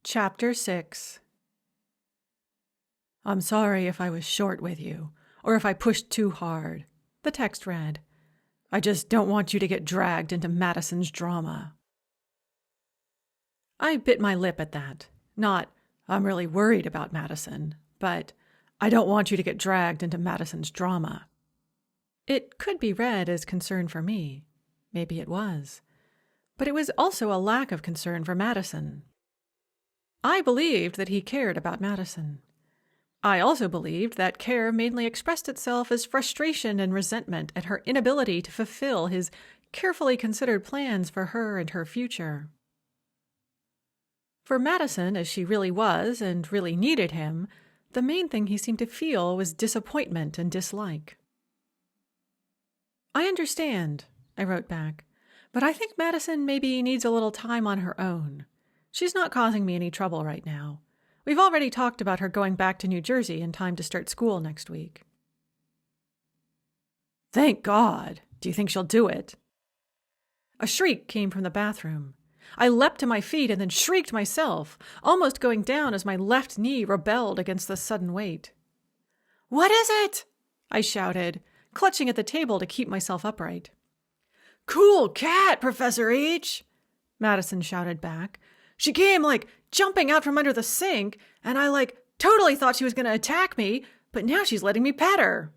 Chapter 6. I'm sorry if I was short with you, or if I pushed too hard, the text read. I just don't want you to get dragged into Madison's drama. I bit my lip at that. Not, I'm really worried about Madison, but I don't want you to get dragged into Madison's drama. It could be read as concern for me. Maybe it was. But it was also a lack of concern for Madison. I believed that he cared about Madison. I also believed that care mainly expressed itself as frustration and resentment at her inability to fulfill his carefully considered plans for her and her future. For Madison, as she really was and really needed him, the main thing he seemed to feel was disappointment and dislike. I understand, I wrote back, but I think Madison maybe needs a little time on her own. She's not causing me any trouble right now. We've already talked about her going back to New Jersey in time to start school next week. Thank God! Do you think she'll do it? A shriek came from the bathroom. I leapt to my feet and then shrieked myself, almost going down as my left knee rebelled against the sudden weight. What is it? I shouted, clutching at the table to keep myself upright. Cool cat, Professor H! Madison shouted back. She came, jumping out from under the sink, and I, totally thought she was going to attack me, but now she's letting me pet her.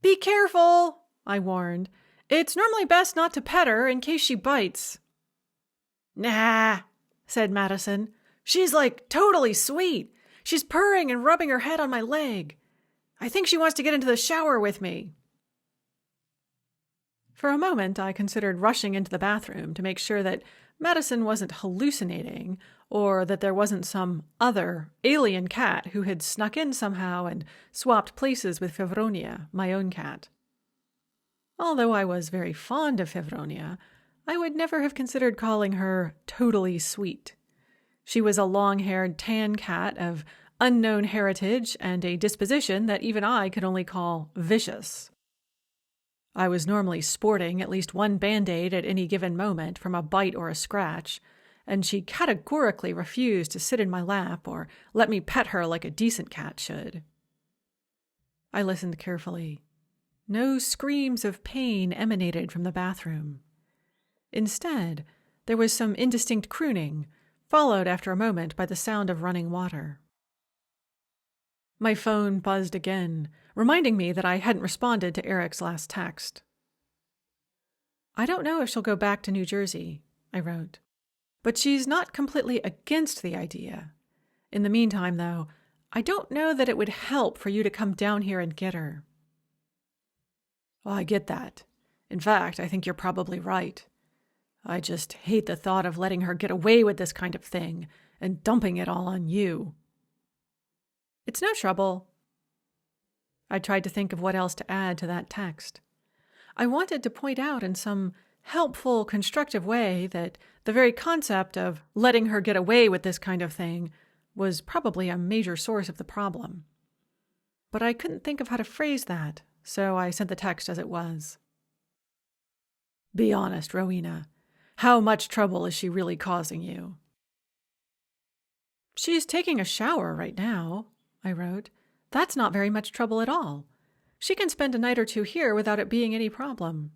Be careful, I warned. It's normally best not to pet her in case she bites. Nah, said Madison. She's, totally sweet. She's purring and rubbing her head on my leg. I think she wants to get into the shower with me. For a moment, I considered rushing into the bathroom to make sure that Madison wasn't hallucinating, or that there wasn't some other alien cat who had snuck in somehow and swapped places with Fevronia, my own cat. Although I was very fond of Fevronia, I would never have considered calling her totally sweet. She was a long-haired tan cat of unknown heritage and a disposition that even I could only call vicious. I was normally sporting at least one Band-Aid at any given moment from a bite or a scratch, and she categorically refused to sit in my lap or let me pet her like a decent cat should. I listened carefully. No screams of pain emanated from the bathroom. Instead, there was some indistinct crooning, followed after a moment by the sound of running water. My phone buzzed again, reminding me that I hadn't responded to Eric's last text. I don't know if she'll go back to New Jersey, I wrote, but she's not completely against the idea. In the meantime, though, I don't know that it would help for you to come down here and get her. Well, I get that. In fact, I think you're probably right. I just hate the thought of letting her get away with this kind of thing and dumping it all on you. It's no trouble. I tried to think of what else to add to that text. I wanted to point out in some helpful, constructive way that the very concept of letting her get away with this kind of thing was probably a major source of the problem. But I couldn't think of how to phrase that, so I sent the text as it was. Be honest, Rowena. How much trouble is she really causing you? She's taking a shower right now, I wrote. That's not very much trouble at all. She can spend a night or two here without it being any problem.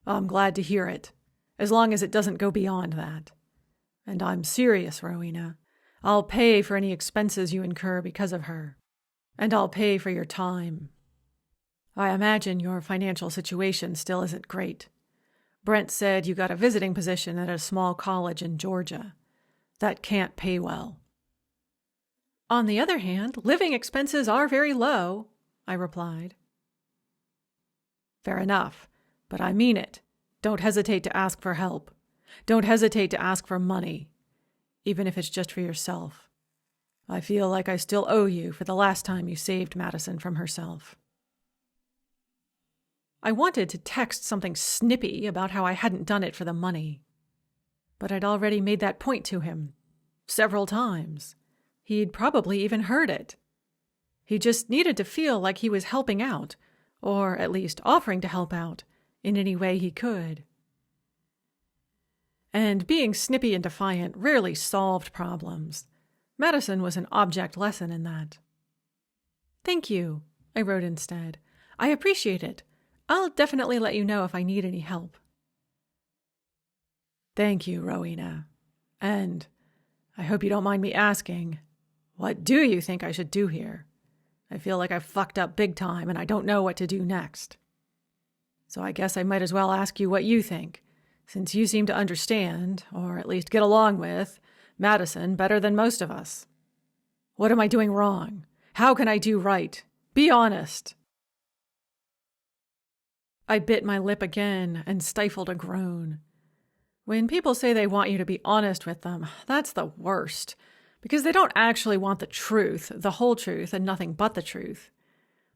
I'm glad to hear it, as long as it doesn't go beyond that. And I'm serious, Rowena. I'll pay for any expenses you incur because of her. And I'll pay for your time. I imagine your financial situation still isn't great. Brent said you got a visiting position at a small college in Georgia. That can't pay well. On the other hand, living expenses are very low, I replied. Fair enough, but I mean it. Don't hesitate to ask for help. Don't hesitate to ask for money, even if it's just for yourself. I feel like I still owe you for the last time you saved Madison from herself. I wanted to text something snippy about how I hadn't done it for the money, but I'd already made that point to him several times. He'd probably even heard it. He just needed to feel like he was helping out, or at least offering to help out, in any way he could. And being snippy and defiant rarely solved problems. Madison was an object lesson in that. "Thank you," I wrote instead. "I appreciate it. I'll definitely let you know if I need any help." "Thank you, Rowena. And I hope you don't mind me asking, what do you think I should do here? I feel like I've fucked up big time and I don't know what to do next. So I guess I might as well ask you what you think, since you seem to understand, or at least get along with, Madison better than most of us. What am I doing wrong? How can I do right? Be honest." I bit my lip again and stifled a groan. When people say they want you to be honest with them, that's the worst, because they don't actually want the truth, the whole truth, and nothing but the truth.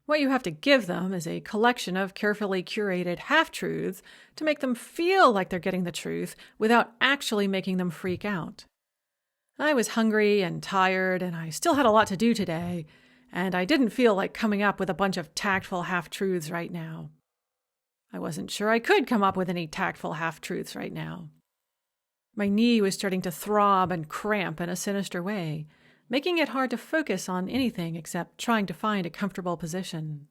What you have to give them is a collection of carefully curated half-truths to make them feel like they're getting the truth without actually making them freak out. I was hungry and tired, and I still had a lot to do today, and I didn't feel like coming up with a bunch of tactful half-truths right now. I wasn't sure I could come up with any tactful half-truths right now. My knee was starting to throb and cramp in a sinister way, making it hard to focus on anything except trying to find a comfortable position.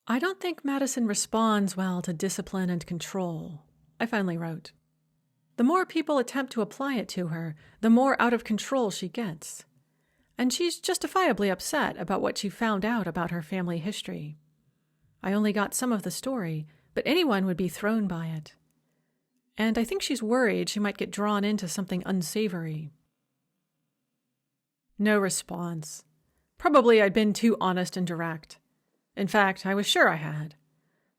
"I don't think Madison responds well to discipline and control," I finally wrote. "The more people attempt to apply it to her, the more out of control she gets. And she's justifiably upset about what she found out about her family history. I only got some of the story, but anyone would be thrown by it. And I think she's worried she might get drawn into something unsavory." No response. Probably I'd been too honest and direct. In fact, I was sure I had.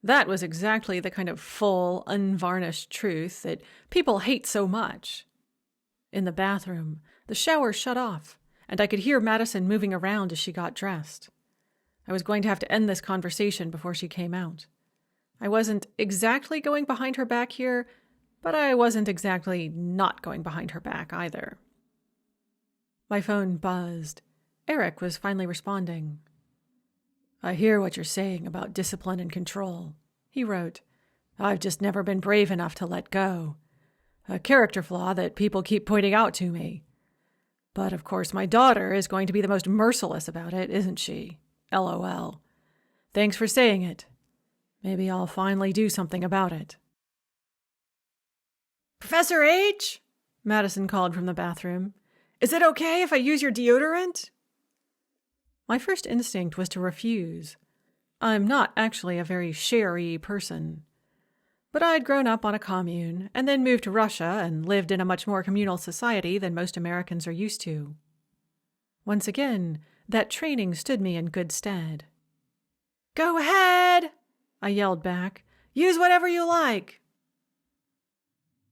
That was exactly the kind of full, unvarnished truth that people hate so much. In the bathroom, the shower shut off, and I could hear Madison moving around as she got dressed. I was going to have to end this conversation before she came out. I wasn't exactly going behind her back here, but I wasn't exactly not going behind her back either. My phone buzzed. Eric was finally responding. "I hear what you're saying about discipline and control," he wrote. "I've just never been brave enough to let go. A character flaw that people keep pointing out to me. But of course my daughter is going to be the most merciless about it, isn't she? LOL. Thanks for saying it. Maybe I'll finally do something about it." "Professor H?" Madison called from the bathroom. "Is it okay if I use your deodorant?" My first instinct was to refuse. I'm not actually a very share-y person. But I'd grown up on a commune and then moved to Russia and lived in a much more communal society than most Americans are used to. Once again, that training stood me in good stead. "Go ahead," I yelled back. "Use whatever you like."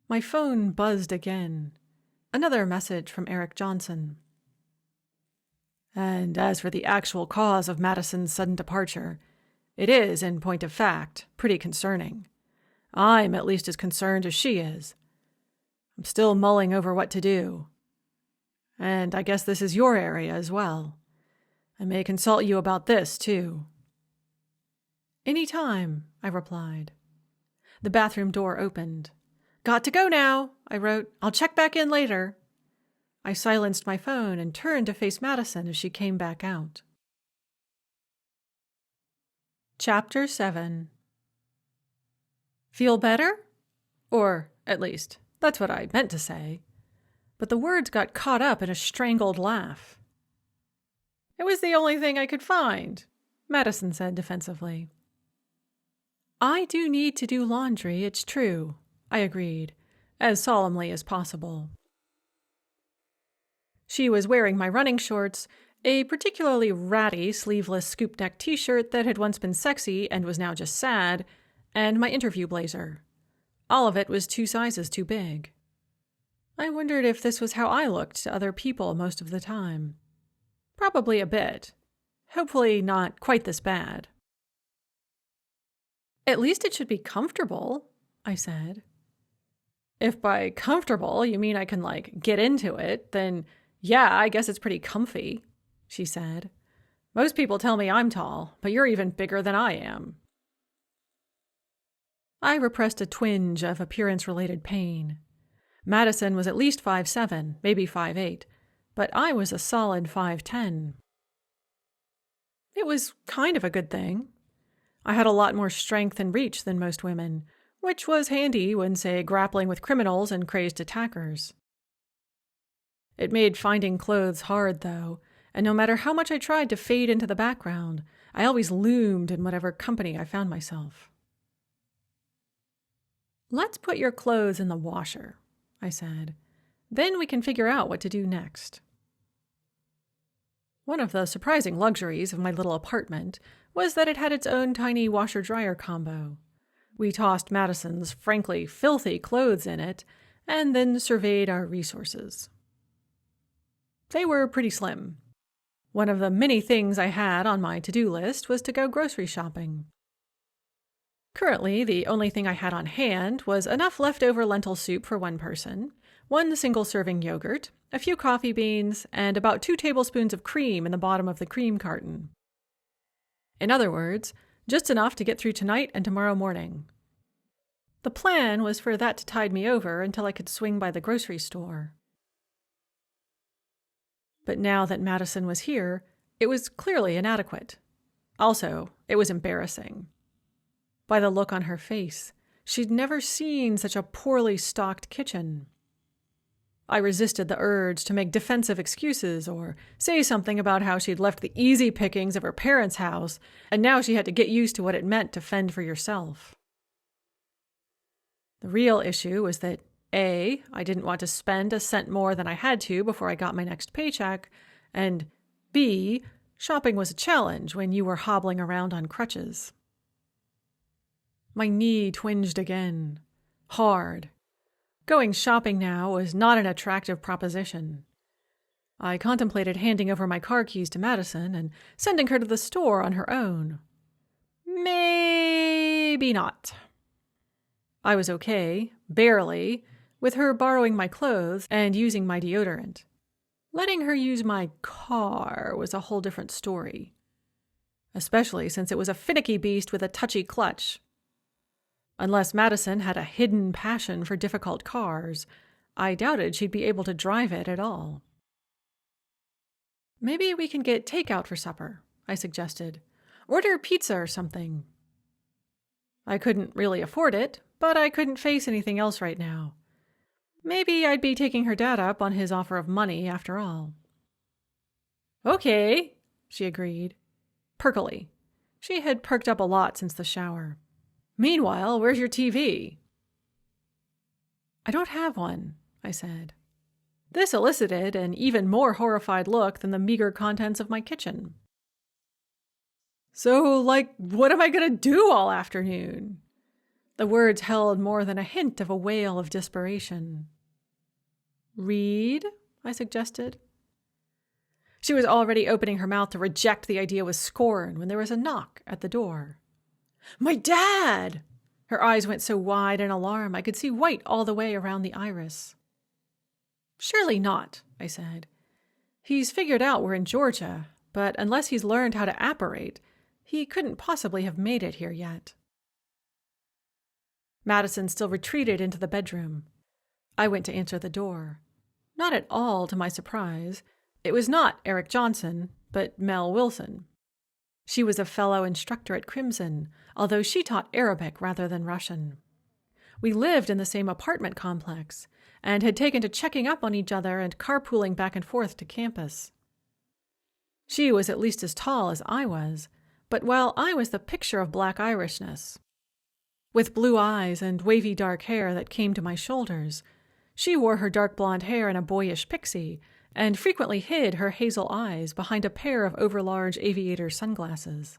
My phone buzzed again. Another message from Eric Johnson. "And as for the actual cause of Madison's sudden departure, it is, in point of fact, pretty concerning. I'm at least as concerned as she is. I'm still mulling over what to do. And I guess this is your area as well. I may consult you about this, too." "Any time," I replied. The bathroom door opened. "Got to go now," I wrote. "I'll check back in later." I silenced my phone and turned to face Madison as she came back out. Chapter 7. Feel better? Or, at least, that's what I meant to say. But the words got caught up in a strangled laugh. "It was the only thing I could find," Madison said defensively. "I do need to do laundry, it's true," I agreed, as solemnly as possible. She was wearing my running shorts, a particularly ratty sleeveless scoop-neck t-shirt that had once been sexy and was now just sad, and my interview blazer. All of it was 2 sizes too big. I wondered if this was how I looked to other people most of the time. Probably a bit. Hopefully not quite this bad. "At least it should be comfortable," I said. "If by comfortable you mean I can, get into it, then yeah, I guess it's pretty comfy," she said. "Most people tell me I'm tall, but you're even bigger than I am." I repressed a twinge of appearance-related pain. Madison was at least 5'7", maybe 5'8", but I was a solid 5'10". It was kind of a good thing. I had a lot more strength and reach than most women, which was handy when, say, grappling with criminals and crazed attackers. It made finding clothes hard, though, and no matter how much I tried to fade into the background, I always loomed in whatever company I found myself. "Let's put your clothes in the washer," I said. "Then we can figure out what to do next." One of the surprising luxuries of my little apartment was that it had its own tiny washer-dryer combo. We tossed Madison's frankly filthy clothes in it, and then surveyed our resources. They were pretty slim. One of the many things I had on my to-do list was to go grocery shopping. Currently, the only thing I had on hand was enough leftover lentil soup for one person, one single-serving yogurt, a few coffee beans, and about 2 tablespoons of cream in the bottom of the cream carton. In other words, just enough to get through tonight and tomorrow morning. The plan was for that to tide me over until I could swing by the grocery store. But now that Madison was here, it was clearly inadequate. Also, it was embarrassing. By the look on her face, she'd never seen such a poorly stocked kitchen. I resisted the urge to make defensive excuses or say something about how she'd left the easy pickings of her parents' house, and now she had to get used to what it meant to fend for yourself. The real issue was that A, I didn't want to spend a cent more than I had to before I got my next paycheck, and B, shopping was a challenge when you were hobbling around on crutches. My knee twinged again. Hard. Going shopping now was not an attractive proposition. I contemplated handing over my car keys to Madison and sending her to the store on her own. Maybe not. I was okay, barely, with her borrowing my clothes and using my deodorant. Letting her use my car was a whole different story, especially since it was a finicky beast with a touchy clutch. Unless Madison had a hidden passion for difficult cars, I doubted she'd be able to drive it at all. "Maybe we can get takeout for supper," I suggested. "Order pizza or something." I couldn't really afford it, but I couldn't face anything else right now. Maybe I'd be taking her dad up on his offer of money after all. "Okay," she agreed. Perkily. She had perked up a lot since the shower. "Meanwhile, where's your TV?" "I don't have one," I said. This elicited an even more horrified look than the meager contents of my kitchen. "So, what am I going to do all afternoon?" The words held more than a hint of a wail of desperation. "Read?" I suggested. She was already opening her mouth to reject the idea with scorn when there was a knock at the door. "My dad!" Her eyes went so wide in alarm I could see white all the way around the iris. "Surely not," I said. "He's figured out we're in Georgia, but unless he's learned how to apparate, he couldn't possibly have made it here yet." Madison still retreated into the bedroom. I went to answer the door. Not at all to my surprise. It was not Eric Johnson, but Mel Wilson. She was a fellow instructor at Crimson, although she taught Arabic rather than Russian. We lived in the same apartment complex and had taken to checking up on each other and carpooling back and forth to campus. She was at least as tall as I was, but while I was the picture of black Irishness, with blue eyes and wavy dark hair that came to my shoulders, she wore her dark blonde hair in a boyish pixie and frequently hid her hazel eyes behind a pair of overlarge aviator sunglasses,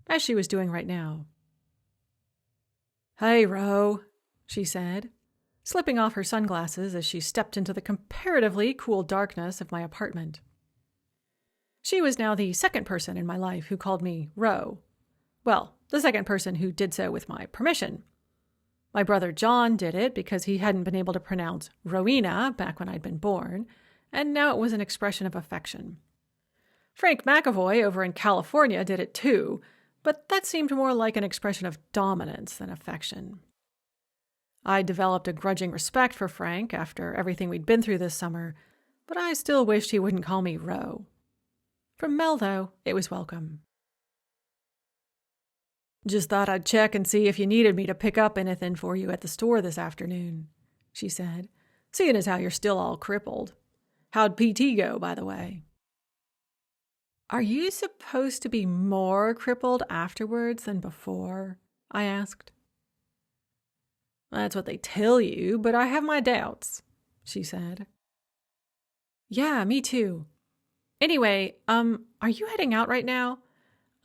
as she was doing right now. "Hey, Ro," she said, slipping off her sunglasses as she stepped into the comparatively cool darkness of my apartment. She was now the second person in my life who called me Ro. Well, the second person who did so with my permission. My brother John did it because he hadn't been able to pronounce Rowena back when I'd been born, and now it was an expression of affection. Frank McAvoy over in California did it too, but that seemed more like an expression of dominance than affection. I developed a grudging respect for Frank after everything we'd been through this summer, but I still wished he wouldn't call me Ro. From Mel, though, it was welcome. "Just thought I'd check and see if you needed me to pick up anything for you at the store this afternoon," she said, "seeing as how you're still all crippled. How'd PT go, by the way?" "Are you supposed to be more crippled afterwards than before?" I asked. "That's what they tell you, but I have my doubts," she said. "Yeah, me too. Anyway, are you heading out right now?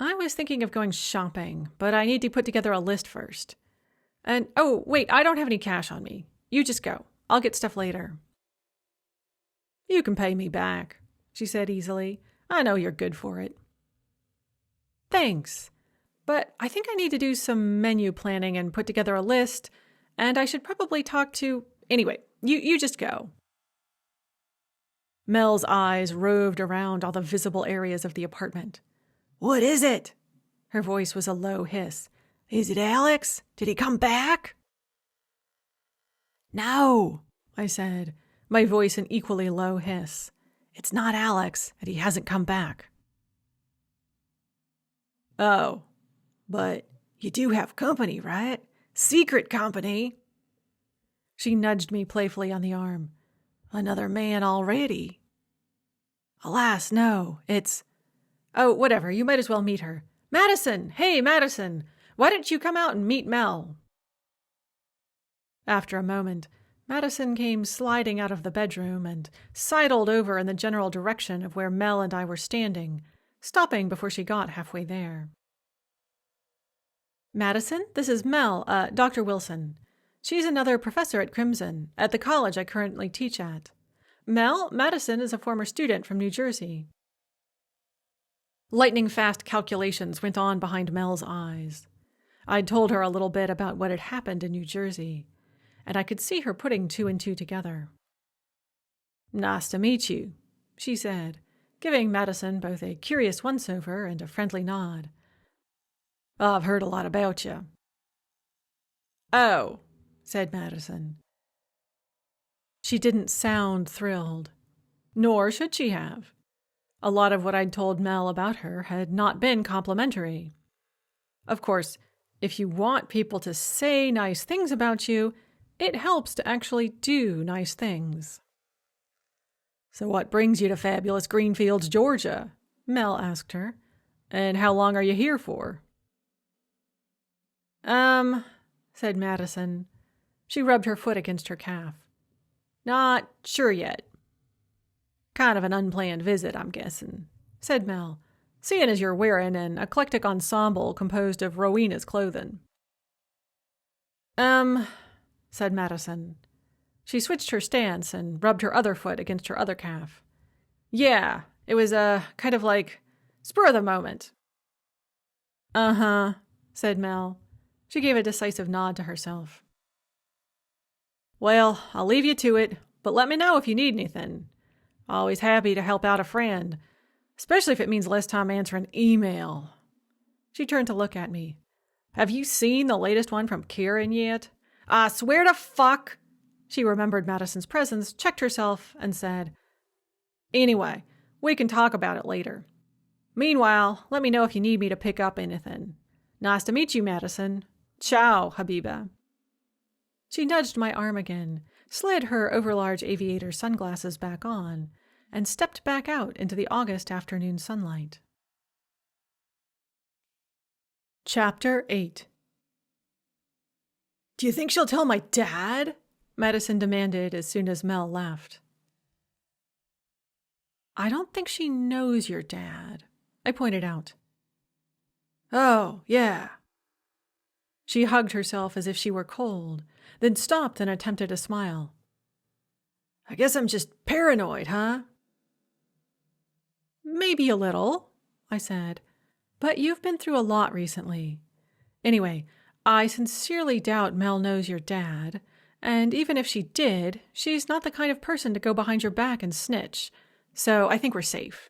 I was thinking of going shopping, but I need to put together a list first. And, oh, wait, I don't have any cash on me. You just go. I'll get stuff later." "You can pay me back," she said easily. "I know you're good for it." "Thanks. But I think I need to do some menu planning and put together a list, and I should probably talk to... Anyway, you just go." Mel's eyes roved around all the visible areas of the apartment. "What is it?" Her voice was a low hiss. "Is it Alex? Did he come back?" "No," I said, my voice an equally low hiss. "It's not Alex, and he hasn't come back." "Oh, but you do have company, right? Secret company." She nudged me playfully on the arm. "Another man already?" "Alas, no, it's... Oh, whatever, you might as well meet her. Madison! Hey, Madison! Why don't you come out and meet Mel?" After a moment, Madison came sliding out of the bedroom and sidled over in the general direction of where Mel and I were standing, stopping before she got halfway there. "Madison, this is Mel, Dr. Wilson. She's another professor at Crimson, at the college I currently teach at. Mel, Madison is a former student from New Jersey." Lightning-fast calculations went on behind Mel's eyes. I'd told her a little bit about what had happened in New Jersey, and I could see her putting two and two together. "Nice to meet you," she said, giving Madison both a curious once-over and a friendly nod. "I've heard a lot about you." "Oh," said Madison. She didn't sound thrilled, nor should she have. A lot of what I'd told Mel about her had not been complimentary. Of course, if you want people to say nice things about you, it helps to actually do nice things. "So what brings you to fabulous Greenfields, Georgia?" Mel asked her. "And how long are you here for?" Said Madison. She rubbed her foot against her calf. "Not sure yet." "Kind of an unplanned visit, I'm guessing," said Mel, "seeing as you're wearing an eclectic ensemble composed of Rowena's clothing." Said Madison. She switched her stance and rubbed her other foot against her other calf. "Yeah, it was kind of like spur of the moment." "Uh-huh," said Mel. She gave a decisive nod to herself. "Well, I'll leave you to it, but let me know if you need anything. Always happy to help out a friend, especially if it means less time answering email." She turned to look at me. "Have you seen the latest one from Kieran yet? I swear to fuck..." She remembered Madison's presence, checked herself, and said, "Anyway, we can talk about it later. Meanwhile, let me know if you need me to pick up anything. Nice to meet you, Madison. Ciao, Habiba." She nudged my arm again, slid her overlarge aviator sunglasses back on, and stepped back out into the August afternoon sunlight. Chapter 8. "Do you think she'll tell my dad?" Madison demanded as soon as Mel left. "I don't think she knows your dad," I pointed out. "Oh, yeah." She hugged herself as if she were cold, then stopped and attempted a smile. "I guess I'm just paranoid, huh?" "Maybe a little," I said, "but you've been through a lot recently. Anyway, I sincerely doubt Mel knows your dad, and even if she did, she's not the kind of person to go behind your back and snitch, so I think we're safe.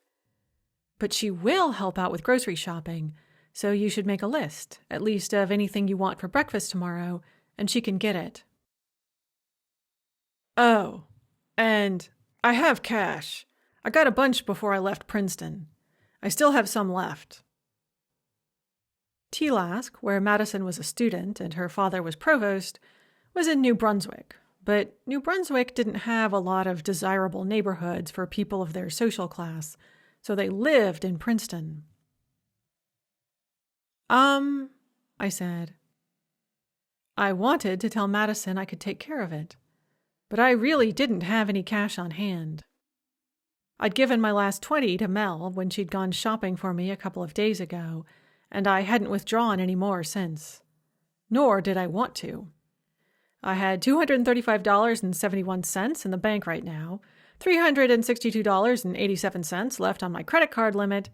But she will help out with grocery shopping, So you should make a list, at least of anything you want for breakfast tomorrow, and she can get it. Oh, and I have cash. I got a bunch before I left Princeton. I still have some left. Teelask, where Madison was a student and her father was provost, was in New Brunswick, but New Brunswick didn't have a lot of desirable neighborhoods for people of their social class, so they lived in Princeton. I said. I wanted to tell Madison I could take care of it, but I really didn't have any cash on hand. I'd given my last 20 to Mel when she'd gone shopping for me a couple of days ago, and I hadn't withdrawn any more since. Nor did I want to. I had $235.71 in the bank right now, $362.87 left on my credit card limit,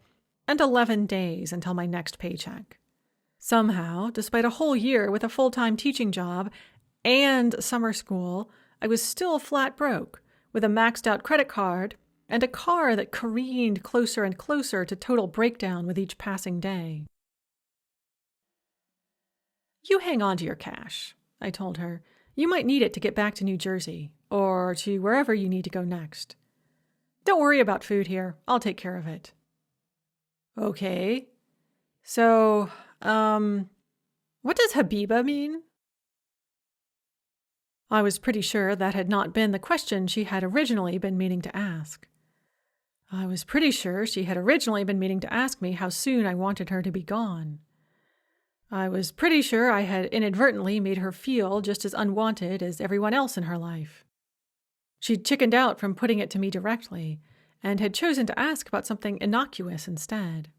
and 11 days until my next paycheck. Somehow, despite a whole year with a full-time teaching job and summer school, I was still flat broke, with a maxed-out credit card and a car that careened closer and closer to total breakdown with each passing day. You hang on to your cash, I told her. You might need it to get back to New Jersey, or to wherever you need to go next. Don't worry about food here. I'll take care of it. Okay. So, what does Habiba mean? I was pretty sure that had not been the question she had originally been meaning to ask. I was pretty sure she had originally been meaning to ask me how soon I wanted her to be gone. I was pretty sure I had inadvertently made her feel just as unwanted as everyone else in her life. She'd chickened out from putting it to me directly, and had chosen to ask about something innocuous instead.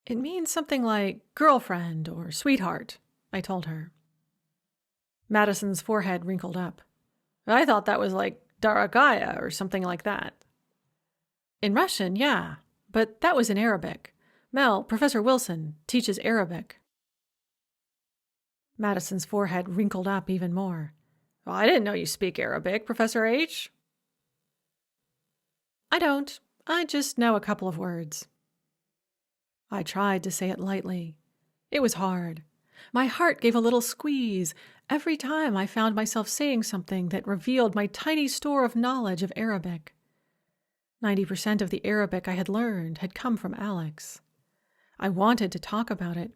It means something like girlfriend or sweetheart, I told her. Madison's forehead wrinkled up. I thought that was like Daragaya or something like that. In Russian, yeah, but that was in Arabic. Mel, Professor Wilson, teaches Arabic. Madison's forehead wrinkled up even more. Well, I didn't know you speak Arabic, Professor H. I don't. I just know a couple of words. I tried to say it lightly. It was hard. My heart gave a little squeeze every time I found myself saying something that revealed my tiny store of knowledge of Arabic. 90% of the Arabic I had learned had come from Alex. I wanted to talk about it,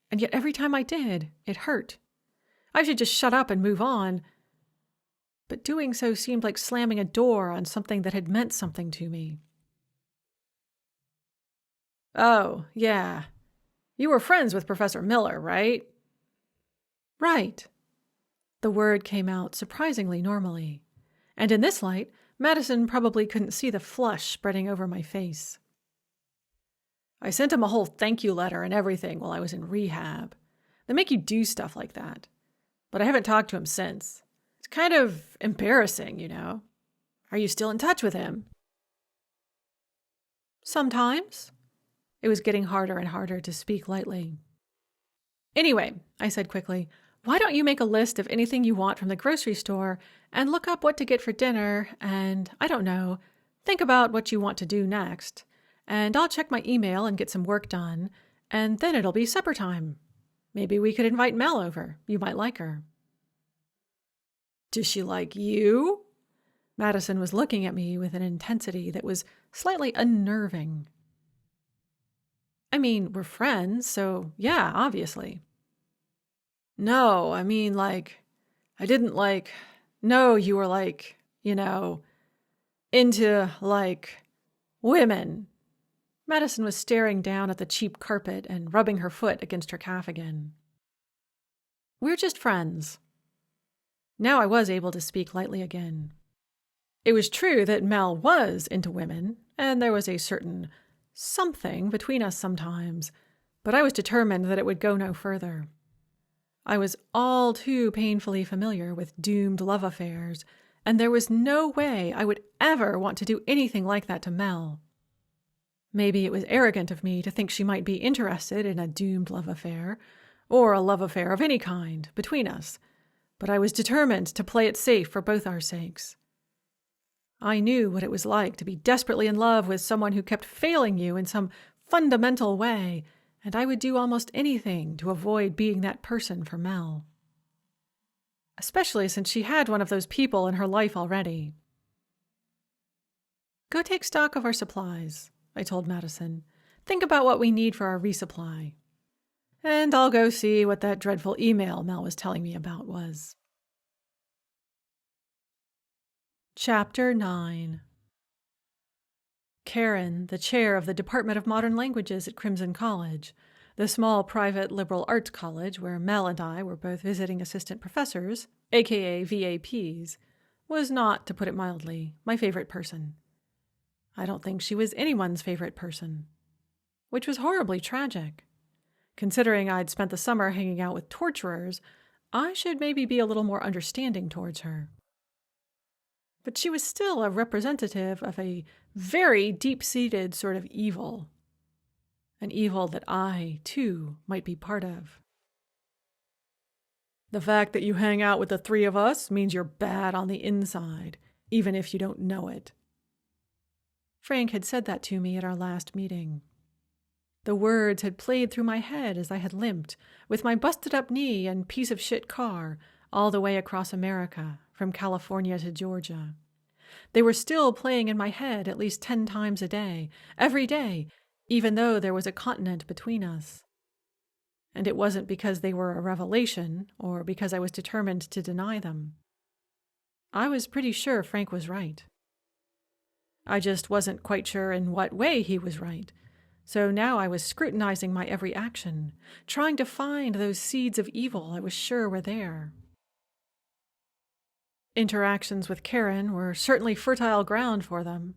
and yet every time I did, it hurt. I should just shut up and move on. But doing so seemed like slamming a door on something that had meant something to me. Oh, yeah. You were friends with Professor Miller, right? Right. The word came out surprisingly normally, and in this light, Madison probably couldn't see the flush spreading over my face. I sent him a whole thank you letter and everything while I was in rehab. They make you do stuff like that. But I haven't talked to him since. It's kind of embarrassing, you know. Are you still in touch with him? Sometimes. It was getting harder and harder to speak lightly. Anyway, I said quickly, why don't you make a list of anything you want from the grocery store and look up what to get for dinner and, I don't know, think about what you want to do next. And I'll check my email and get some work done, and then it'll be supper time. Maybe we could invite Mel over. You might like her. Does she like you? Madison was looking at me with an intensity that was slightly unnerving. I mean, we're friends, so yeah, obviously. No, I mean, I didn't know you were into, women. Madison was staring down at the cheap carpet and rubbing her foot against her calf again. We're just friends. Now I was able to speak lightly again. It was true that Mel was into women, and there was a certain something between us sometimes, but I was determined that it would go no further. I was all too painfully familiar with doomed love affairs, and there was no way I would ever want to do anything like that to Mel. Maybe it was arrogant of me to think she might be interested in a doomed love affair, or a love affair of any kind, between us, but I was determined to play it safe for both our sakes. I knew what it was like to be desperately in love with someone who kept failing you in some fundamental way, and I would do almost anything to avoid being that person for Mel. Especially since she had one of those people in her life already. Go take stock of our supplies, I told Madison. Think about what we need for our resupply. And I'll go see what that dreadful email Mel was telling me about was. Chapter 9. Karen, the chair of the Department of Modern Languages at Crimson College, the small private liberal arts college where Mel and I were both visiting assistant professors, aka VAPs, was not, to put it mildly, my favorite person. I don't think she was anyone's favorite person, which was horribly tragic. Considering I'd spent the summer hanging out with torturers, I should maybe be a little more understanding towards her. But she was still a representative of a very deep-seated sort of evil. An evil that I, too, might be part of. The fact that you hang out with the three of us means you're bad on the inside, even if you don't know it. Frank had said that to me at our last meeting. The words had played through my head as I had limped, with my busted-up knee and piece-of-shit car, all the way across America, from California to Georgia. They were still playing in my head at least 10 times a day, every day, even though there was a continent between us. And it wasn't because they were a revelation, or because I was determined to deny them. I was pretty sure Frank was right. I just wasn't quite sure in what way he was right. So now I was scrutinizing my every action, trying to find those seeds of evil I was sure were there. Interactions with Karen were certainly fertile ground for them.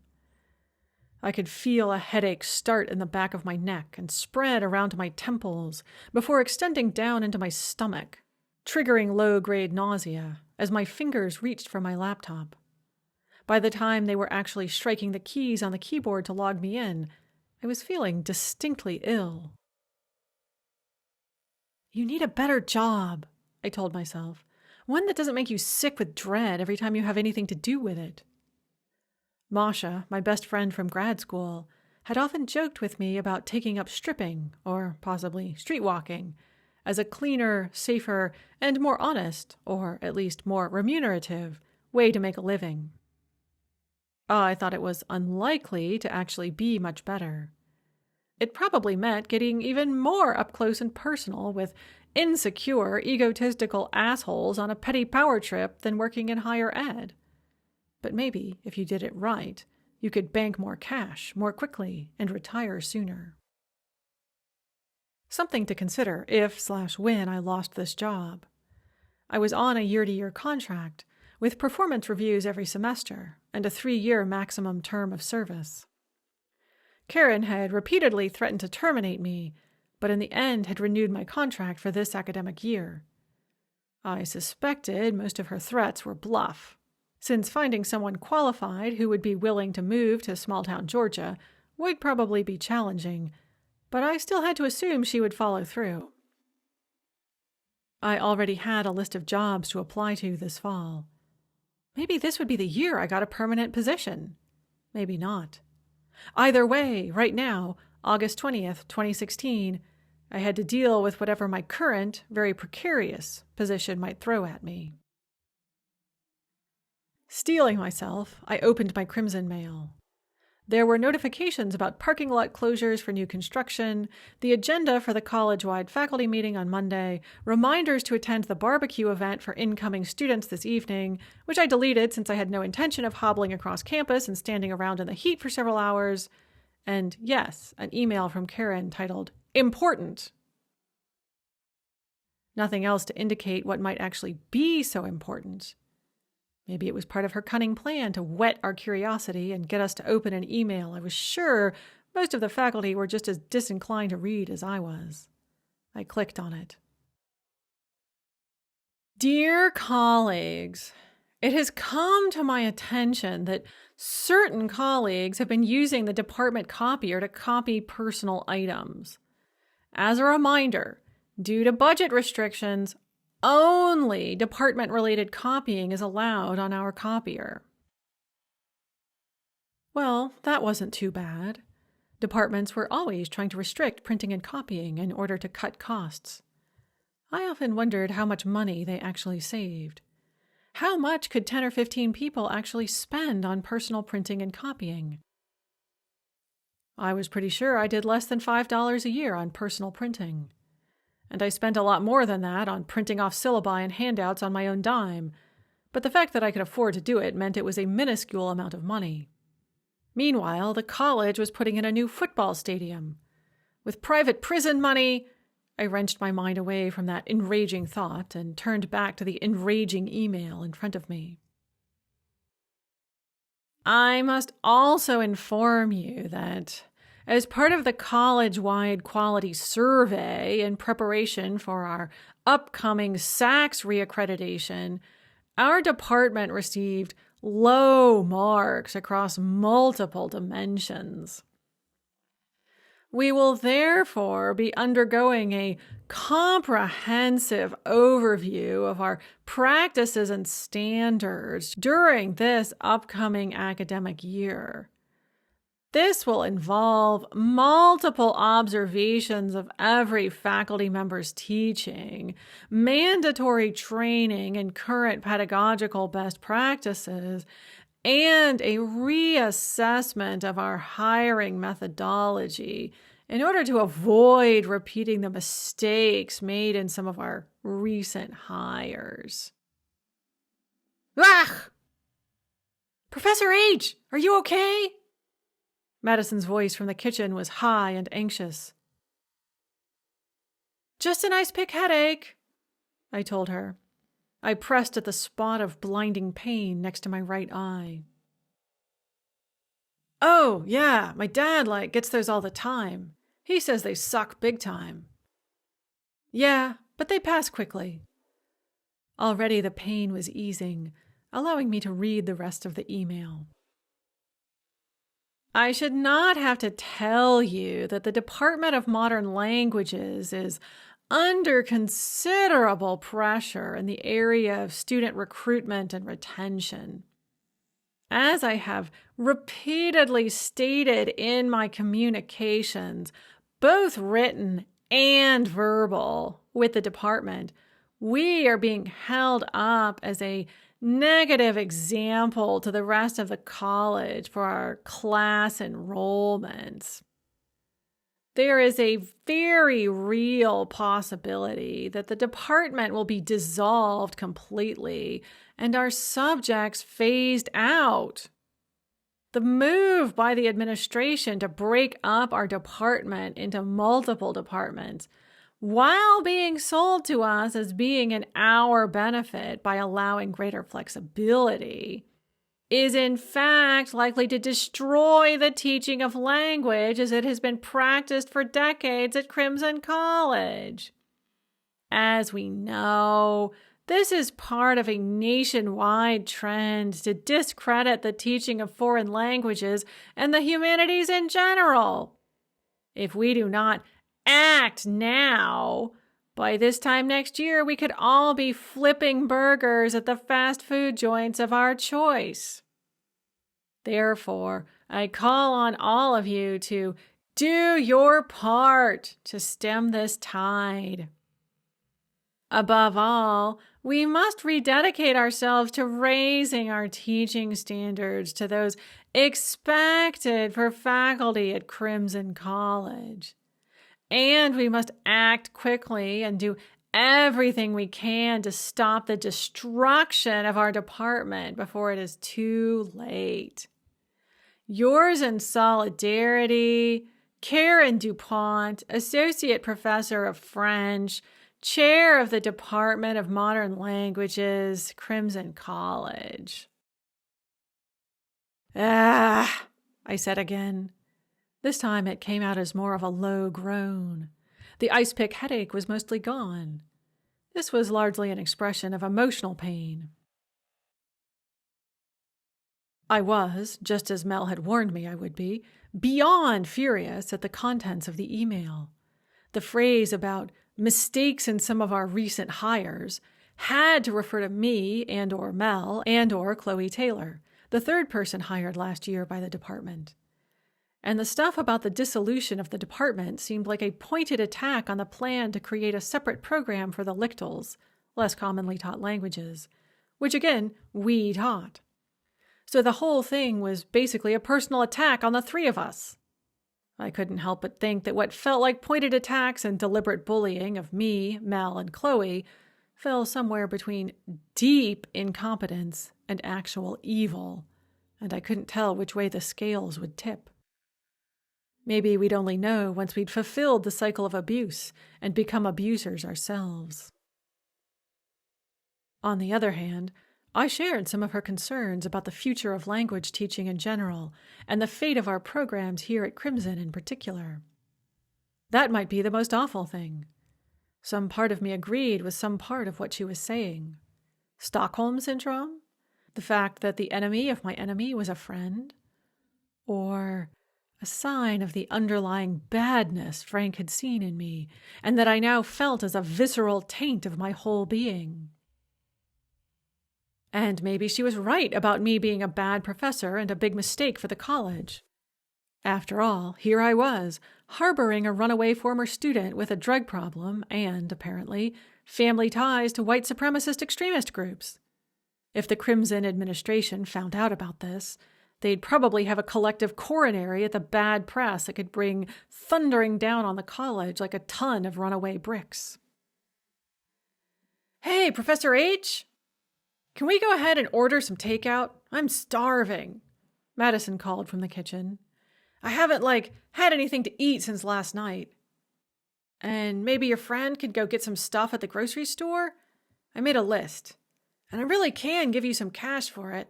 I could feel a headache start in the back of my neck and spread around my temples before extending down into my stomach, triggering low-grade nausea as my fingers reached for my laptop. By the time they were actually striking the keys on the keyboard to log me in, I was feeling distinctly ill. You need a better job, I told myself. One that doesn't make you sick with dread every time you have anything to do with it. Masha, my best friend from grad school, had often joked with me about taking up stripping, or possibly streetwalking, as a cleaner, safer, and more honest, or at least more remunerative, way to make a living. I thought it was unlikely to actually be much better. It probably meant getting even more up close and personal with insecure, egotistical assholes on a petty power trip than working in higher ed. But maybe, if you did it right, you could bank more cash more quickly and retire sooner. Something to consider if/when I lost this job. I was on a year-to-year contract, with performance reviews every semester and a 3-year maximum term of service. Karen had repeatedly threatened to terminate me, but in the end had renewed my contract for this academic year. I suspected most of her threats were bluff, since finding someone qualified who would be willing to move to small-town Georgia would probably be challenging, but I still had to assume she would follow through. I already had a list of jobs to apply to this fall. Maybe this would be the year I got a permanent position. Maybe not. Either way, right now, August 20th, 2016, I had to deal with whatever my current, very precarious position might throw at me. Steeling myself, I opened my Crimson mail. There were notifications about parking lot closures for new construction, the agenda for the college-wide faculty meeting on Monday, reminders to attend the barbecue event for incoming students this evening, which I deleted since I had no intention of hobbling across campus and standing around in the heat for several hours, and yes, an email from Karen titled, "Important." Nothing else to indicate what might actually be so important. Maybe it was part of her cunning plan to whet our curiosity and get us to open an email I was sure most of the faculty were just as disinclined to read as I was. I clicked on it. Dear colleagues, it has come to my attention that certain colleagues have been using the department copier to copy personal items. As a reminder, due to budget restrictions, only department-related copying is allowed on our copier. Well, that wasn't too bad. Departments were always trying to restrict printing and copying in order to cut costs. I often wondered how much money they actually saved. How much could 10 or 15 people actually spend on personal printing and copying? I was pretty sure I did less than $5 a year on personal printing. And I spent a lot more than that on printing off syllabi and handouts on my own dime, but the fact that I could afford to do it meant it was a minuscule amount of money. Meanwhile, the college was putting in a new football stadium. With private prison money, I wrenched my mind away from that enraging thought and turned back to the enraging email in front of me. I must also inform you that, as part of the college-wide quality survey in preparation for our upcoming SACS reaccreditation, our department received low marks across multiple dimensions. We will therefore be undergoing a comprehensive overview of our practices and standards during this upcoming academic year. This will involve multiple observations of every faculty member's teaching, mandatory training in current pedagogical best practices, and a reassessment of our hiring methodology in order to avoid repeating the mistakes made in some of our recent hires. Ah! Professor H., are you okay? Madison's voice from the kitchen was high and anxious. Just an ice pick headache, I told her. I pressed at the spot of blinding pain next to my right eye. Oh, yeah, my dad, gets those all the time. He says they suck big time. Yeah, but they pass quickly. Already the pain was easing, allowing me to read the rest of the email. I should not have to tell you that the Department of Modern Languages is under considerable pressure in the area of student recruitment and retention. As I have repeatedly stated in my communications, both written and verbal, with the department, we are being held up as a negative example to the rest of the college for our class enrollments. There is a very real possibility that the department will be dissolved completely and our subjects phased out. The move by the administration to break up our department into multiple departments, while being sold to us as being in our benefit by allowing greater flexibility, is in fact likely to destroy the teaching of language as it has been practiced for decades at Crimson College. As we know, this is part of a nationwide trend to discredit the teaching of foreign languages and the humanities in general. If we do not act now, by this time next year, we could all be flipping burgers at the fast food joints of our choice. Therefore, I call on all of you to do your part to stem this tide. Above all, we must rededicate ourselves to raising our teaching standards to those expected for faculty at Crimson College. And we must act quickly and do everything we can to stop the destruction of our department before it is too late. Yours in solidarity, Karen DuPont, Associate Professor of French, Chair of the Department of Modern Languages, Crimson College. Ah, I said again. This time it came out as more of a low groan. The ice pick headache was mostly gone. This was largely an expression of emotional pain. I was, just as Mel had warned me I would be, beyond furious at the contents of the email. The phrase about mistakes in some of our recent hires had to refer to me and or Mel and or Chloe Taylor, the third person hired last year by the department. And the stuff about the dissolution of the department seemed like a pointed attack on the plan to create a separate program for the Lichtels, less commonly taught languages, which again, we taught. So the whole thing was basically a personal attack on the three of us. I couldn't help but think that what felt like pointed attacks and deliberate bullying of me, Mel, and Chloe fell somewhere between deep incompetence and actual evil, and I couldn't tell which way the scales would tip. Maybe we'd only know once we'd fulfilled the cycle of abuse and become abusers ourselves. On the other hand, I shared some of her concerns about the future of language teaching in general and the fate of our programs here at Crimson in particular. That might be the most awful thing. Some part of me agreed with some part of what she was saying. Stockholm Syndrome? The fact that the enemy of my enemy was a friend? Or a sign of the underlying badness Frank had seen in me and that I now felt as a visceral taint of my whole being? And maybe she was right about me being a bad professor and a big mistake for the college. After all, here I was, harboring a runaway former student with a drug problem and, apparently, family ties to white supremacist extremist groups. If the Crimson administration found out about this, they'd probably have a collective coronary at the bad press that could bring thundering down on the college like a ton of runaway bricks. "Hey, Professor H! Can we go ahead and order some takeout? I'm starving," Madison called from the kitchen. "I haven't, had anything to eat since last night. And maybe your friend could go get some stuff at the grocery store? I made a list, and I really can give you some cash for it.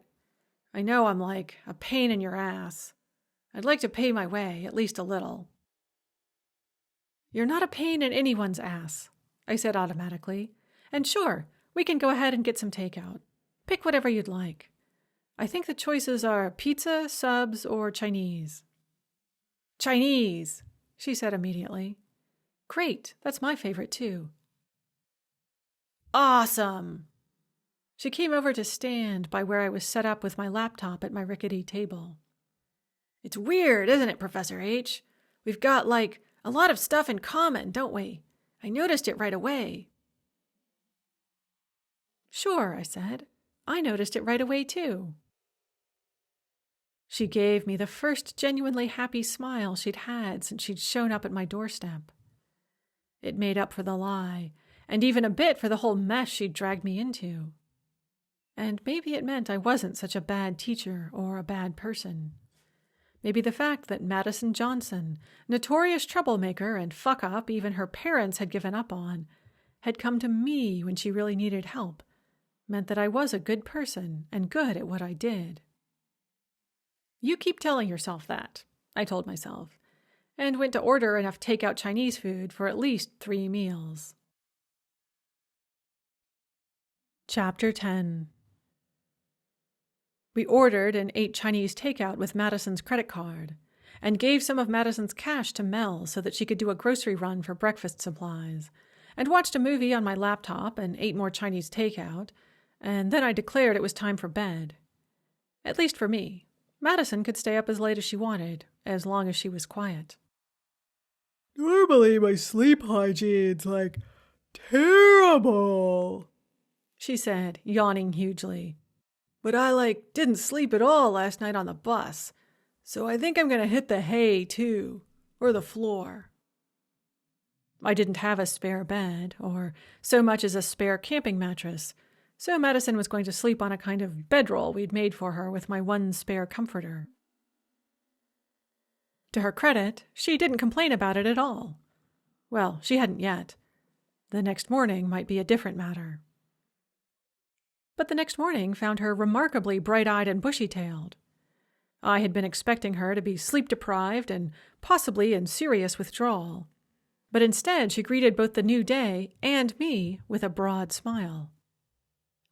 I know I'm a pain in your ass. I'd like to pay my way, at least a little." "You're not a pain in anyone's ass," I said automatically. "And sure, we can go ahead and get some takeout. Pick whatever you'd like. I think the choices are pizza, subs, or Chinese." "Chinese," she said immediately. "Great, that's my favorite too." "Awesome." She came over to stand by where I was set up with my laptop at my rickety table. "It's weird, isn't it, Professor H? We've got, a lot of stuff in common, don't we? I noticed it right away." "Sure," I said. "I noticed it right away, too." She gave me the first genuinely happy smile she'd had since she'd shown up at my doorstep. It made up for the lie, and even a bit for the whole mess she'd dragged me into. And maybe it meant I wasn't such a bad teacher or a bad person. Maybe the fact that Madison Johnson, notorious troublemaker and fuck-up even her parents had given up on, had come to me when she really needed help, meant that I was a good person and good at what I did. "You keep telling yourself that," I told myself, and went to order enough takeout Chinese food for at least 3 meals. Chapter 10. We ordered and ate Chinese takeout with Madison's credit card, and gave some of Madison's cash to Mel so that she could do a grocery run for breakfast supplies, and watched a movie on my laptop and ate more Chinese takeout, and then I declared it was time for bed. At least for me. Madison could stay up as late as she wanted, as long as she was quiet. "Normally my sleep hygiene's, terrible," she said, yawning hugely. "But I, didn't sleep at all last night on the bus, so I think I'm gonna hit the hay, too, or the floor." I didn't have a spare bed, or so much as a spare camping mattress, so Madison was going to sleep on a kind of bedroll we'd made for her with my one spare comforter. To her credit, she didn't complain about it at all. Well, she hadn't yet. The next morning might be a different matter. But the next morning found her remarkably bright-eyed and bushy-tailed. I had been expecting her to be sleep-deprived and possibly in serious withdrawal, but instead she greeted both the new day and me with a broad smile.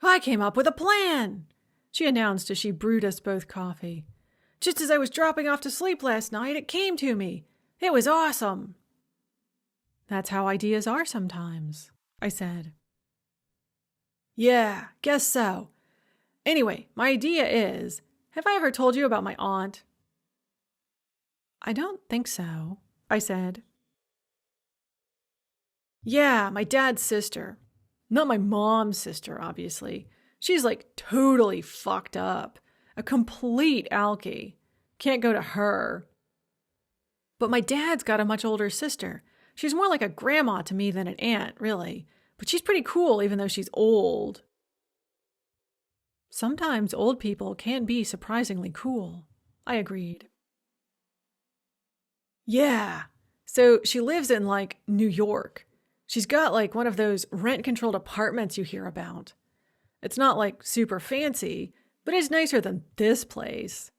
"I came up with a plan," she announced as she brewed us both coffee. "Just as I was dropping off to sleep last night, it came to me. It was awesome." "That's how ideas are sometimes," I said. "Yeah, guess so. Anyway, my idea is, have I ever told you about my aunt?" I don't think so, I said. Yeah, my dad's sister. Not my mom's sister, obviously. She's like totally fucked up. A complete alkie. Can't go to her. But my dad's got a much older sister. She's more like a grandma to me than an aunt, really. But she's pretty cool even though she's old. Sometimes old people can be surprisingly cool, I agreed. Yeah. So she lives in like New York. She's got like one of those rent-controlled apartments you hear about. It's not like super fancy, but it's nicer than this place.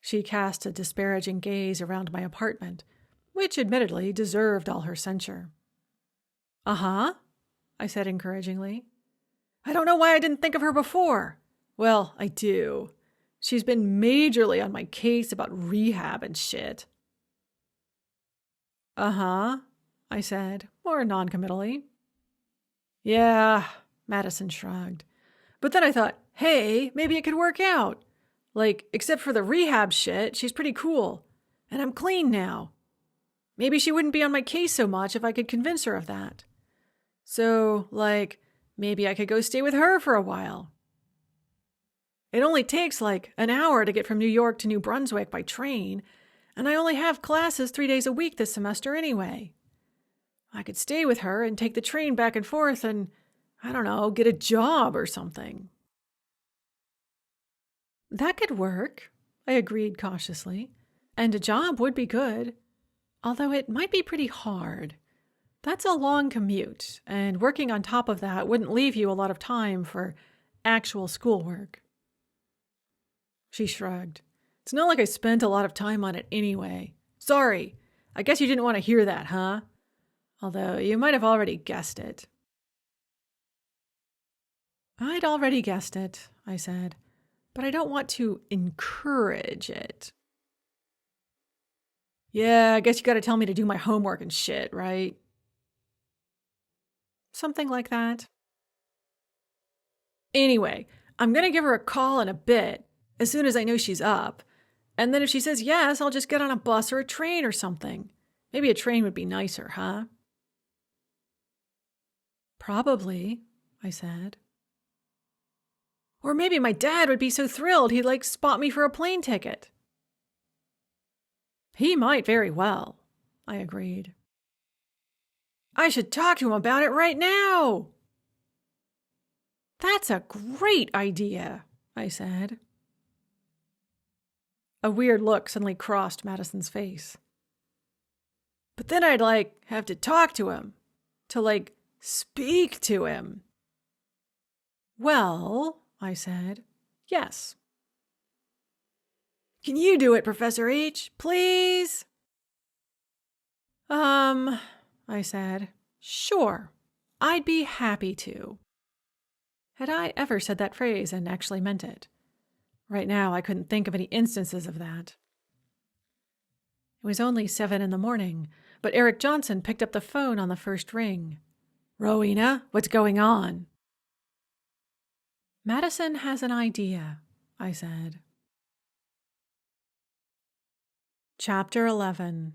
She cast a disparaging gaze around my apartment, which admittedly deserved all her censure. Uh-huh, I said encouragingly. I don't know why I didn't think of her before. Well, I do. She's been majorly on my case about rehab and shit. Uh-huh, I said, more noncommittally. Yeah, Madison shrugged. But then I thought, hey, maybe it could work out. Like, except for the rehab shit, she's pretty cool. And I'm clean now. Maybe she wouldn't be on my case so much if I could convince her of that. So, like, maybe I could go stay with her for a while. It only takes like an hour to get from New York to New Brunswick by train, and I only have classes 3 days a week this semester anyway. I could stay with her and take the train back and forth and, I don't know, get a job or something. That could work, I agreed cautiously, and a job would be good, although it might be pretty hard. That's a long commute, and working on top of that wouldn't leave you a lot of time for actual schoolwork. She shrugged. It's not like I spent a lot of time on it anyway. Sorry, I guess you didn't want to hear that, huh? Although you might have already guessed it. I'd already guessed it, I said, but I don't want to encourage it. Yeah, I guess you gotta tell me to do my homework and shit, right? Something like that. Anyway, I'm gonna give her a call in a bit, as soon as I know she's up. And then if she says yes, I'll just get on a bus or a train or something. Maybe a train would be nicer, huh? Probably, I said. Or maybe my dad would be so thrilled he'd like spot me for a plane ticket. He might very well, I agreed. I should talk to him about it right now. That's a great idea, I said. A weird look suddenly crossed Madison's face. But then I'd have to talk to him. To speak to him. Well, I said, yes. Can you do it, Professor H, please? I said, sure, I'd be happy to. Had I ever said that phrase and actually meant it? Right now, I couldn't think of any instances of that. It was only 7 a.m, but Eric Johnson picked up the phone on the first ring. Rowena, what's going on? Madison has an idea, I said. Chapter 11.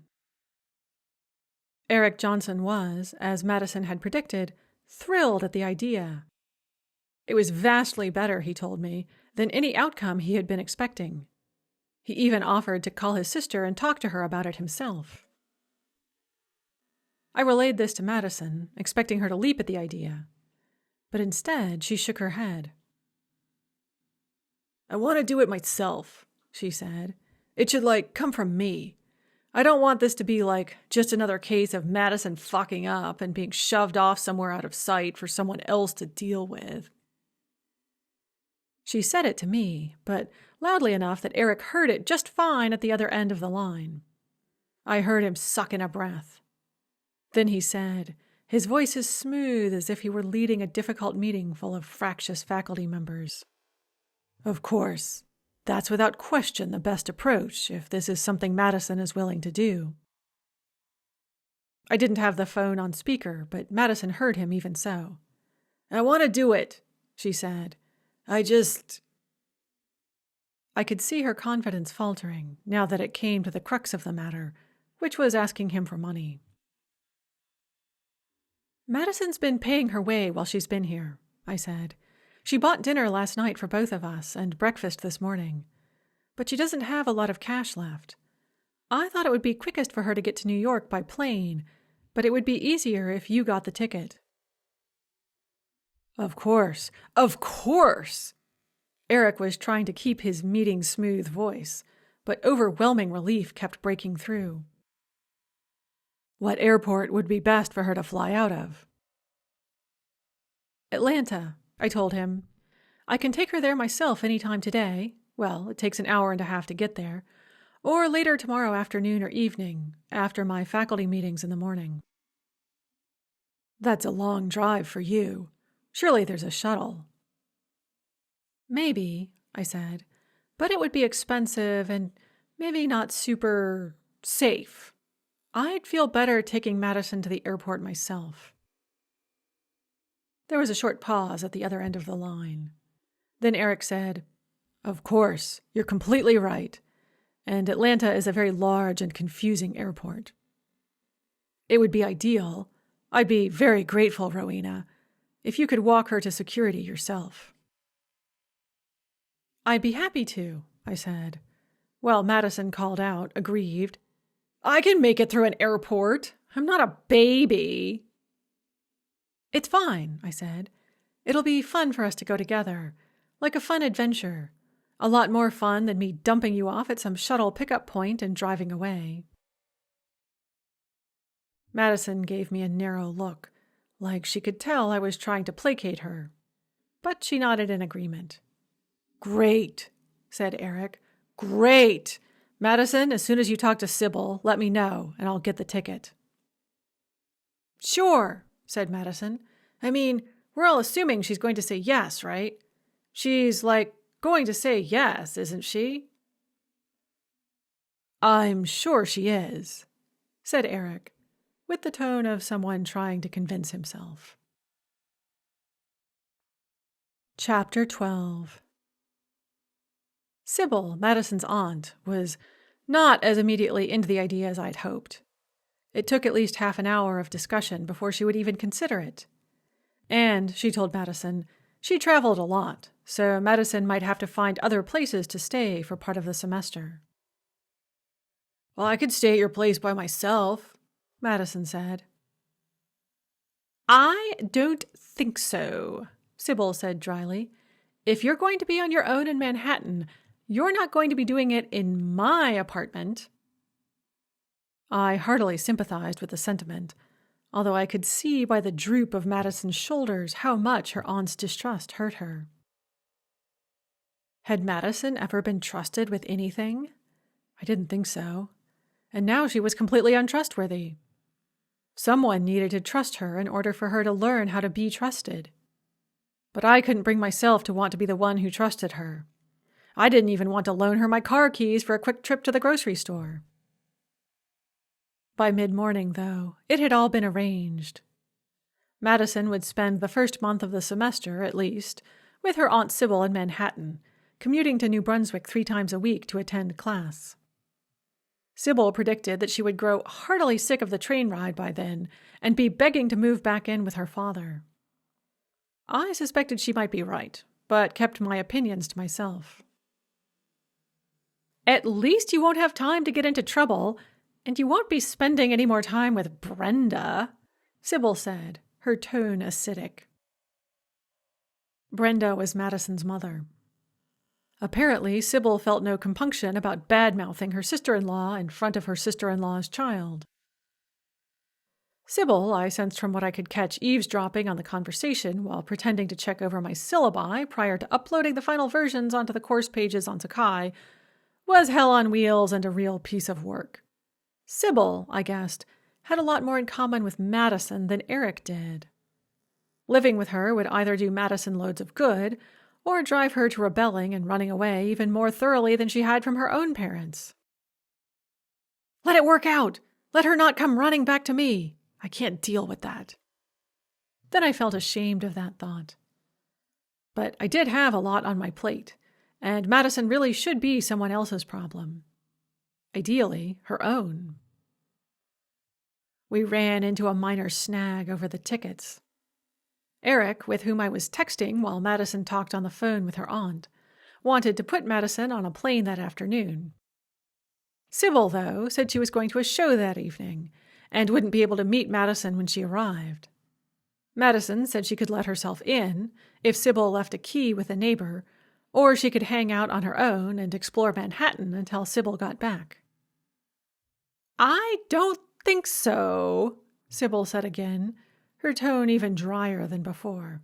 Eric Johnson was, as Madison had predicted, thrilled at the idea. It was vastly better, he told me, than any outcome he had been expecting. He even offered to call his sister and talk to her about it himself. I relayed this to Madison, expecting her to leap at the idea. But instead, she shook her head. I want to do it myself, she said. It should, come from me. I don't want this to be, just another case of Madison fucking up and being shoved off somewhere out of sight for someone else to deal with. She said it to me, but loudly enough that Eric heard it just fine at the other end of the line. I heard him suck in a breath. Then he said, his voice as smooth as if he were leading a difficult meeting full of fractious faculty members. Of course, that's without question the best approach if this is something Madison is willing to do. I didn't have the phone on speaker, but Madison heard him even so. I want to do it, she said. I could see her confidence faltering now that it came to the crux of the matter, which was asking him for money. Madison's been paying her way while she's been here, I said. She bought dinner last night for both of us and breakfast this morning. But she doesn't have a lot of cash left. I thought it would be quickest for her to get to New York by plane, but it would be easier if you got the ticket. Of course, of course! Eric was trying to keep his meeting smooth voice, but overwhelming relief kept breaking through. What airport would be best for her to fly out of? Atlanta, I told him. I can take her there myself any time today. Well, it takes an hour and a half to get there. Or later tomorrow afternoon or evening, after my faculty meetings in the morning. That's a long drive for you. Surely there's a shuttle. Maybe, I said, but it would be expensive and maybe not super safe. I'd feel better taking Madison to the airport myself. There was a short pause at the other end of the line. Then Eric said, Of course, you're completely right. And Atlanta is a very large and confusing airport. It would be ideal. I'd be very grateful, Rowena, if you could walk her to security yourself. I'd be happy to, I said. Well, Madison called out, aggrieved. I can make it through an airport. I'm not a baby. It's fine, I said. It'll be fun for us to go together, like a fun adventure. A lot more fun than me dumping you off at some shuttle pickup point and driving away. Madison gave me a narrow look, like she could tell I was trying to placate her. But she nodded in agreement. Great, said Eric. Great. Madison, as soon as you talk to Sybil, let me know, and I'll get the ticket. Sure, said Madison. I mean, we're all assuming she's going to say yes, right? She's, going to say yes, isn't she? I'm sure she is, said Eric, with the tone of someone trying to convince himself. Chapter 12. Sybil, Madison's aunt, was not as immediately into the idea as I'd hoped. It took at least half an hour of discussion before she would even consider it. And, she told Madison, she traveled a lot, so Madison might have to find other places to stay for part of the semester. Well, I could stay at your place by myself, Madison said. I don't think so, Sybil said dryly. If you're going to be on your own in Manhattan, you're not going to be doing it in my apartment. I heartily sympathized with the sentiment, although I could see by the droop of Madison's shoulders how much her aunt's distrust hurt her. Had Madison ever been trusted with anything? I didn't think so. And now she was completely untrustworthy. Someone needed to trust her in order for her to learn how to be trusted. But I couldn't bring myself to want to be the one who trusted her. I didn't even want to loan her my car keys for a quick trip to the grocery store. By mid-morning, though, it had all been arranged. Madison would spend the first month of the semester, at least, with her Aunt Sybil in Manhattan, commuting to New Brunswick 3 times a week to attend class. Sybil predicted that she would grow heartily sick of the train ride by then and be begging to move back in with her father. I suspected she might be right, but kept my opinions to myself. At least you won't have time to get into trouble, and you won't be spending any more time with Brenda, Sybil said, her tone acidic. Brenda was Madison's mother. Apparently, Sybil felt no compunction about bad-mouthing her sister-in-law in front of her sister-in-law's child. Sybil, I sensed from what I could catch eavesdropping on the conversation while pretending to check over my syllabi prior to uploading the final versions onto the course pages on Sakai, was hell on wheels and a real piece of work. Sybil, I guessed, had a lot more in common with Madison than Eric did. Living with her would either do Madison loads of good, or drive her to rebelling and running away even more thoroughly than she had from her own parents. Let it work out! Let her not come running back to me! I can't deal with that. Then I felt ashamed of that thought. But I did have a lot on my plate, and Madison really should be someone else's problem. Ideally, her own. We ran into a minor snag over the tickets. Eric, with whom I was texting while Madison talked on the phone with her aunt, wanted to put Madison on a plane that afternoon. Sybil, though, said she was going to a show that evening and wouldn't be able to meet Madison when she arrived. Madison said she could let herself in if Sybil left a key with a neighbor, or she could hang out on her own and explore Manhattan until Sybil got back. "I don't think so," Sybil said again, her tone even drier than before.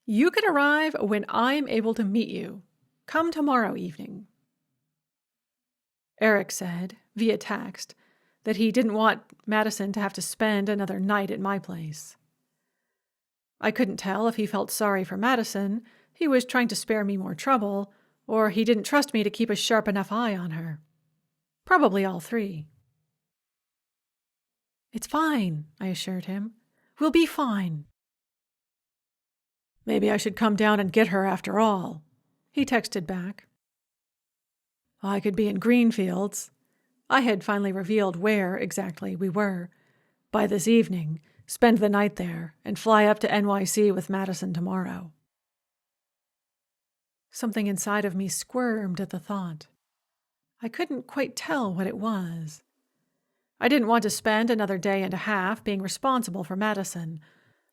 "You can arrive when I'm able to meet you. Come tomorrow evening." Eric said, via text, that he didn't want Madison to have to spend another night at my place. I couldn't tell if he felt sorry for Madison, he was trying to spare me more trouble, or he didn't trust me to keep a sharp enough eye on her. Probably all three. "It's fine," I assured him. "We'll be fine." "Maybe I should come down and get her after all," he texted back. I could be in Greenfields. I had finally revealed where exactly we were. By this evening, spend the night there, and fly up to NYC with Madison tomorrow. Something inside of me squirmed at the thought. I couldn't quite tell what it was. I didn't want to spend another day and a half being responsible for Madison,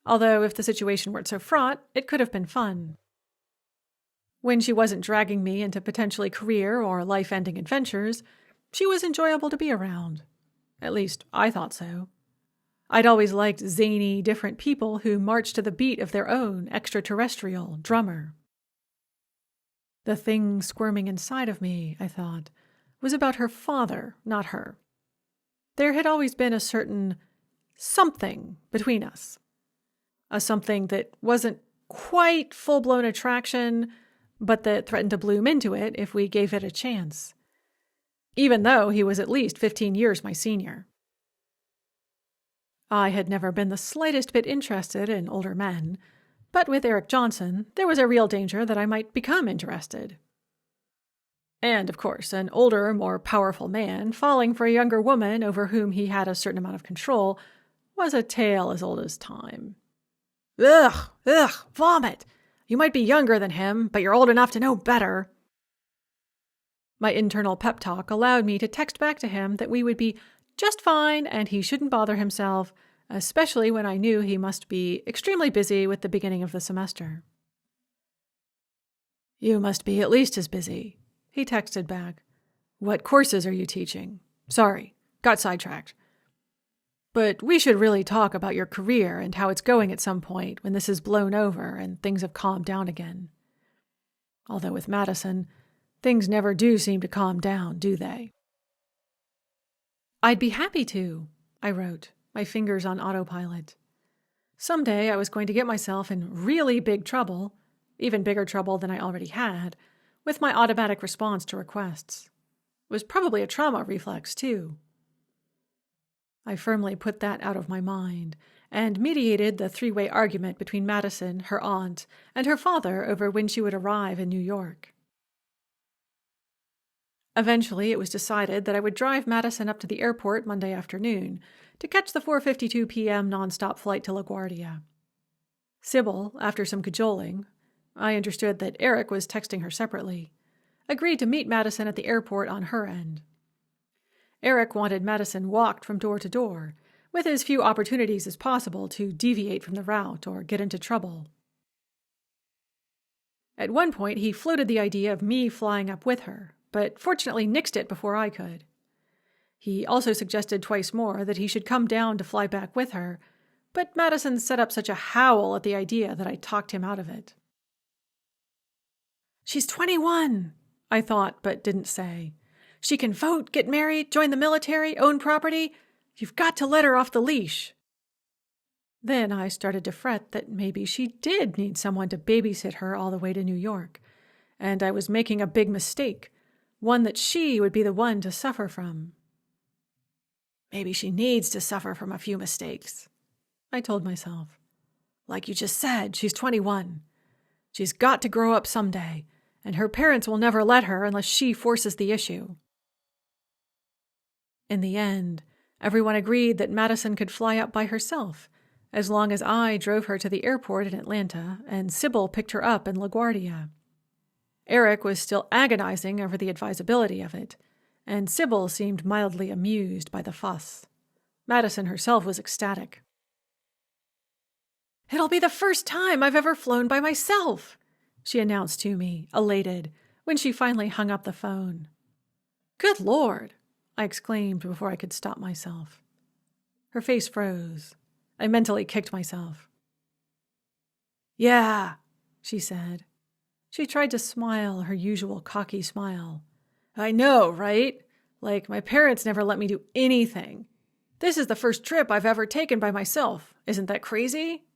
although if the situation weren't so fraught, it could have been fun. When she wasn't dragging me into potentially career or life-ending adventures, she was enjoyable to be around. At least, I thought so. I'd always liked zany, different people who marched to the beat of their own extraterrestrial drummer. The thing squirming inside of me, I thought, was about her father, not her. There had always been a certain something between us. A something that wasn't quite full-blown attraction, but that threatened to bloom into it if we gave it a chance. Even though he was at least 15 years my senior. I had never been the slightest bit interested in older men, but with Eric Johnson, there was a real danger that I might become interested. And, of course, an older, more powerful man falling for a younger woman over whom he had a certain amount of control was a tale as old as time. Ugh, vomit! You might be younger than him, but you're old enough to know better. My internal pep talk allowed me to text back to him that we would be just fine and he shouldn't bother himself, especially when I knew he must be extremely busy with the beginning of the semester. "You must be at least as busy," he texted back. "What courses are you teaching? Sorry, got sidetracked. But we should really talk about your career and how it's going at some point when this is blown over and things have calmed down again. Although with Madison, things never do seem to calm down, do they?" "I'd be happy to," I wrote, my fingers on autopilot. Someday I was going to get myself in really big trouble, even bigger trouble than I already had, with my automatic response to requests. It was probably a trauma reflex, too. I firmly put that out of my mind and mediated the three-way argument between Madison, her aunt, and her father over when she would arrive in New York. Eventually, it was decided that I would drive Madison up to the airport Monday afternoon to catch the 4:52 p.m. nonstop flight to LaGuardia. Sybil, after some cajoling, I understood that Eric was texting her separately, agreed to meet Madison at the airport on her end. Eric wanted Madison walked from door to door, with as few opportunities as possible to deviate from the route or get into trouble. At one point, he floated the idea of me flying up with her, but fortunately nixed it before I could. He also suggested twice more that he should come down to fly back with her, but Madison set up such a howl at the idea that I talked him out of it. "She's 21, I thought but didn't say. "She can vote, get married, join the military, own property. You've got to let her off the leash." Then I started to fret that maybe she did need someone to babysit her all the way to New York, and I was making a big mistake, one that she would be the one to suffer from. "Maybe she needs to suffer from a few mistakes," I told myself. "Like you just said, she's 21. She's got to grow up someday, and her parents will never let her unless she forces the issue. In the end, everyone agreed that Madison could fly up by herself, as long as I drove her to the airport in Atlanta and Sybil picked her up in LaGuardia. Eric was still agonizing over the advisability of it, and Sybil seemed mildly amused by the fuss. Madison herself was ecstatic. "It'll be the first time I've ever flown by myself," she announced to me, elated, when she finally hung up the phone. "Good Lord!" I exclaimed before I could stop myself. Her face froze. I mentally kicked myself. "Yeah," she said. She tried to smile her usual cocky smile. "I know, right? Like, my parents never let me do anything. This is the first trip I've ever taken by myself. Isn't that crazy?"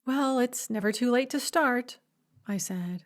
"Well, it's never too late to start," I said.